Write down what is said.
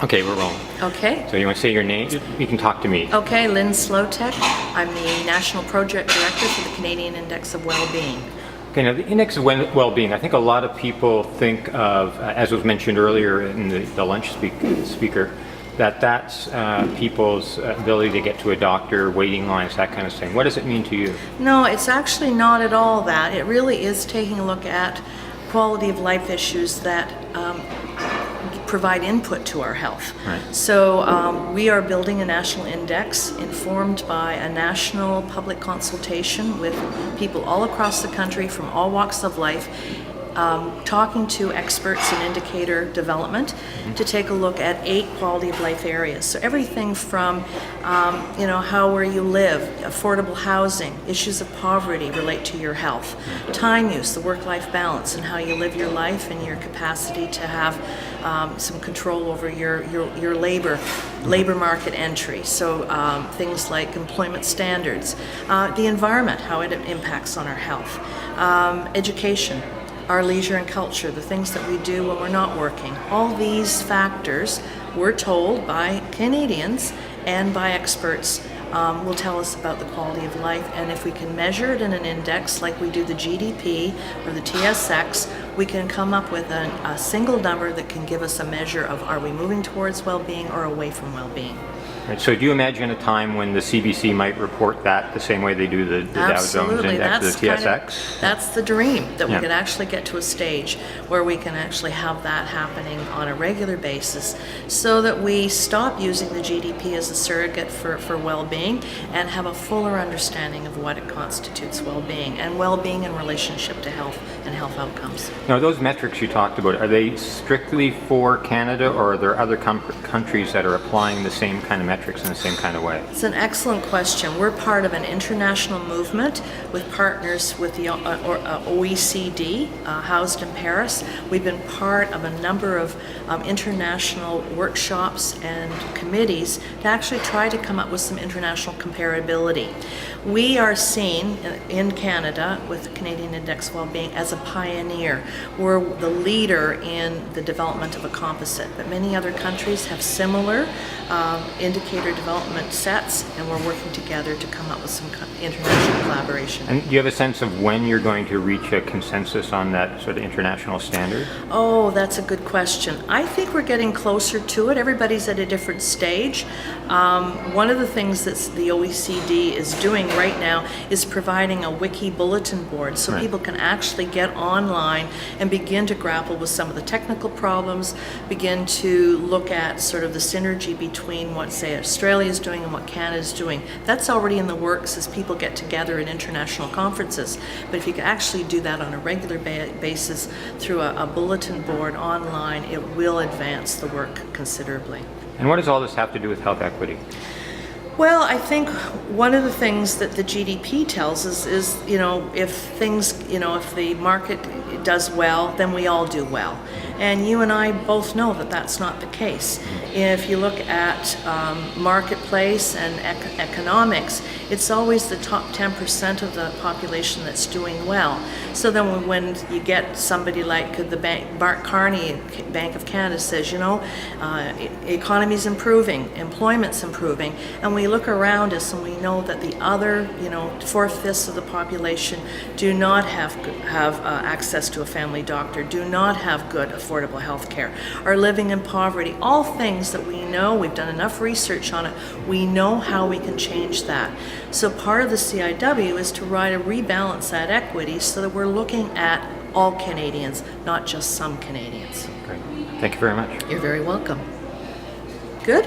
Okay, we're rolling. Okay. So you want to say your name? You can talk to me. Okay, Lynne Slotek. I'm the National Project Director for the Canadian Index of Wellbeing. Okay, now the Index of Wellbeing, I think a lot of people think of, as was mentioned earlier in the lunch speaker, that's people's ability to get to a doctor, waiting lines, that kind of thing. What does it mean to you? No, it's actually not at all that. It really is taking a look at quality of life issues that provide input to our health. Right. So we are building a national index informed by a national public consultation with people all across the country from all walks of life, talking to experts in indicator development to take a look at 8 quality of life areas. So everything from where you live, affordable housing, issues of poverty relate to your health, time use, the work-life balance, and how you live your life and your capacity to have some control over your labor market entry. So things like employment standards, the environment, how it impacts on our health, education, our leisure and culture, the things that we do when we're not working. All these factors, we're told by Canadians and by experts, will tell us about the quality of life. And if we can measure it in an index like we do the GDP or the TSX, we can come up with a single number that can give us a measure of, are we moving towards well-being or away from well-being? Right, so do you imagine a time when the CBC might report that the same way they do the Dow Jones Index, the TSX? That's the dream, that we could actually get to a stage where we can actually have that happening on a regular basis so that we stop using the GDP as a surrogate for well-being and have a fuller understanding of what it constitutes well-being and well-being in relationship to health and health outcomes. Now, those metrics you talked about, are they strictly for Canada, or are there other countries that are applying the same kind of metrics in the same kind of way? It's an excellent question. We're part of an international movement with partners with the OECD, housed in Paris. We've been part of a number of international workshops and committees to actually try to come up with some international comparability. We are seen in Canada with the Canadian Index of Wellbeing as a pioneer. We're the leader in the development of a composite, but many other countries have similar indicator development sets, and we're working together to come up with some international collaboration. And do you have a sense of when you're going to reach a consensus on that sort of international standard? Oh, that's a good question. I think we're getting closer to it. Everybody's at a different stage. One of the things that the OECD is doing right now is providing a wiki bulletin board so people can actually get online and begin to grapple with some of the technical problems, begin to look at sort of the synergy between what, say, Australia is doing and what Canada is doing. That's already in the works as people get together in international conferences. But if you can actually do that on a regular basis through a bulletin board online, it will advance the work considerably. And what does all this have to do with health equity? Well, I think one of the things that the GDP tells us is, if the market does well, then we all do well. And you and I both know that that's not the case. If you look at marketplace and economics, it's always the top 10% of the population that's doing well. So then when you get somebody like Bart Carney, Bank of Canada says, economy's improving, employment's improving, and we look around us and we know that the other, 4/5 of the population do not have access to a family doctor, do not have good affordable health care, are living in poverty, all things that we know, we've done enough research on it, we know how we can change that. So part of the CIW is to try to rebalance that equity so that we're looking at all Canadians, not just some Canadians. Great. Thank you very much. You're very welcome. Good.